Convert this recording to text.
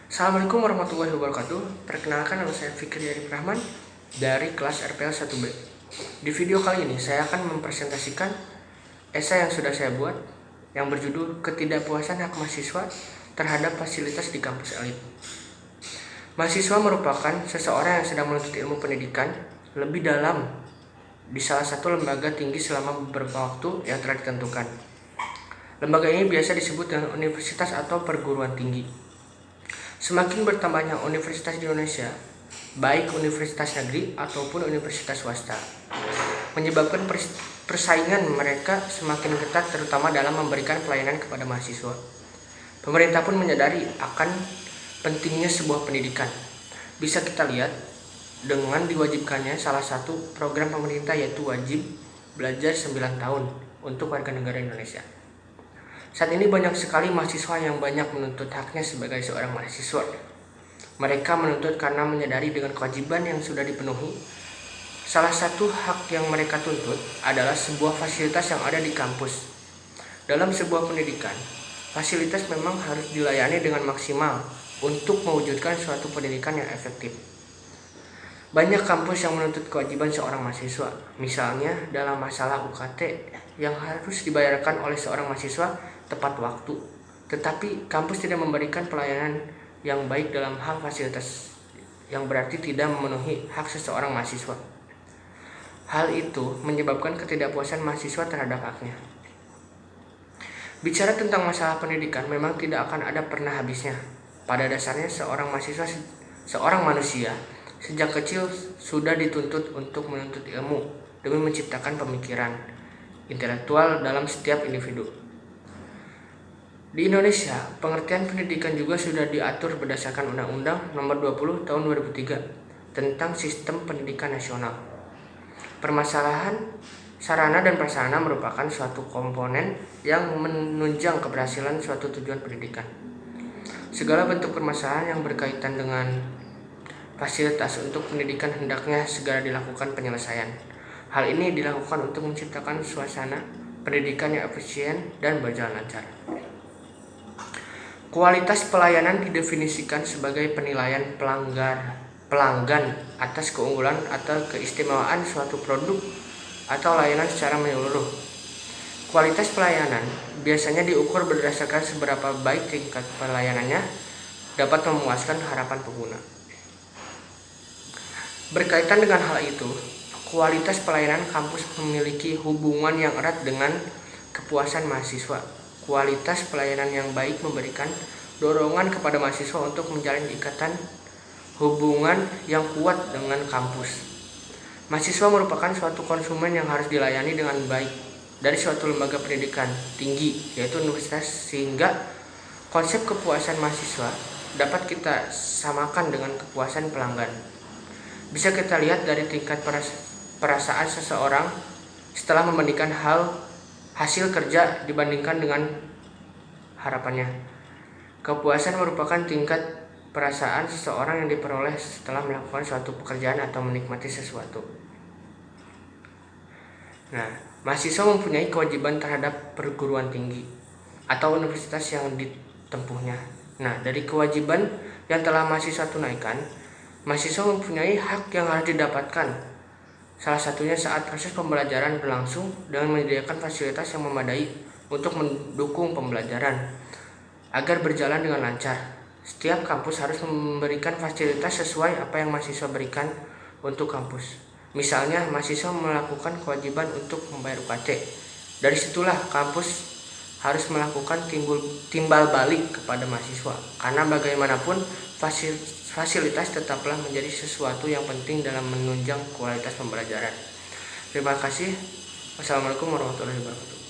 Assalamualaikum warahmatullahi wabarakatuh. Perkenalkan, nama saya Fikri Arif Rahman dari kelas RPL 1B. Di video kali ini saya akan mempresentasikan esai yang sudah saya buat yang berjudul Ketidakpuasan Hak Mahasiswa Terhadap Fasilitas di Kampus Elit. Mahasiswa merupakan seseorang yang sedang menuntut ilmu pendidikan lebih dalam di salah satu lembaga tinggi selama beberapa waktu yang telah ditentukan. Lembaga ini biasa disebut dengan universitas atau perguruan tinggi. Semakin bertambahnya universitas di Indonesia, baik universitas negeri ataupun universitas swasta, menyebabkan persaingan mereka semakin ketat, terutama dalam memberikan pelayanan kepada mahasiswa. Pemerintah pun menyadari akan pentingnya sebuah pendidikan. Bisa kita lihat dengan diwajibkannya salah satu program pemerintah, yaitu wajib belajar 9 tahun untuk warga negara Indonesia. Saat ini banyak sekali mahasiswa yang banyak menuntut haknya sebagai seorang mahasiswa. Mereka menuntut karena menyadari dengan kewajiban yang sudah dipenuhi. Salah satu hak yang mereka tuntut adalah sebuah fasilitas yang ada di kampus. Dalam sebuah pendidikan, fasilitas memang harus dilayani dengan maksimal untuk mewujudkan suatu pendidikan yang efektif. Banyak kampus yang menuntut kewajiban seorang mahasiswa, misalnya dalam masalah UKT yang harus dibayarkan oleh seorang mahasiswa tepat waktu, tetapi kampus tidak memberikan pelayanan yang baik dalam hal fasilitas, yang berarti tidak memenuhi hak seseorang mahasiswa. Hal itu menyebabkan ketidakpuasan mahasiswa terhadap haknya. Bicara tentang masalah pendidikan memang tidak akan ada pernah habisnya. Pada dasarnya seorang manusia sejak kecil sudah dituntut untuk menuntut ilmu demi menciptakan pemikiran intelektual dalam setiap individu. Di Indonesia, pengertian pendidikan juga sudah diatur berdasarkan Undang-Undang Nomor 20 Tahun 2003 tentang Sistem Pendidikan Nasional. Permasalahan sarana dan prasarana merupakan suatu komponen yang menunjang keberhasilan suatu tujuan pendidikan. Segala bentuk permasalahan yang berkaitan dengan fasilitas untuk pendidikan hendaknya segera dilakukan penyelesaian. Hal ini dilakukan untuk menciptakan suasana pendidikan yang efisien dan berjalan lancar. Kualitas pelayanan didefinisikan sebagai penilaian pelanggan atas keunggulan atau keistimewaan suatu produk atau layanan secara menyeluruh. Kualitas pelayanan biasanya diukur berdasarkan seberapa baik tingkat pelayanannya dapat memuaskan harapan pengguna. Berkaitan dengan hal itu, kualitas pelayanan kampus memiliki hubungan yang erat dengan kepuasan mahasiswa. Kualitas pelayanan yang baik memberikan dorongan kepada mahasiswa untuk menjalin ikatan hubungan yang kuat dengan kampus. Mahasiswa merupakan suatu konsumen yang harus dilayani dengan baik dari suatu lembaga pendidikan tinggi, yaitu universitas, sehingga konsep kepuasan mahasiswa dapat kita samakan dengan kepuasan pelanggan. Bisa kita lihat dari tingkat perasaan seseorang setelah membandingkan hasil kerja dibandingkan dengan harapannya. Kepuasan merupakan tingkat perasaan seseorang yang diperoleh setelah melakukan suatu pekerjaan atau menikmati sesuatu. Nah, mahasiswa mempunyai kewajiban terhadap perguruan tinggi atau universitas yang ditempuhnya. Nah, dari kewajiban yang telah mahasiswa tunaikan, mahasiswa mempunyai hak yang harus didapatkan. Salah satunya saat proses pembelajaran berlangsung dengan menyediakan fasilitas yang memadai untuk mendukung pembelajaran agar berjalan dengan lancar. Setiap kampus harus memberikan fasilitas sesuai apa yang mahasiswa berikan untuk kampus. Misalnya, mahasiswa melakukan kewajiban untuk membayar UKT. Dari situlah kampus harus melakukan timbal balik kepada mahasiswa, karena bagaimanapun fasilitas tetaplah menjadi sesuatu yang penting dalam menunjang kualitas pembelajaran. Terima kasih. Wassalamualaikum warahmatullahi wabarakatuh.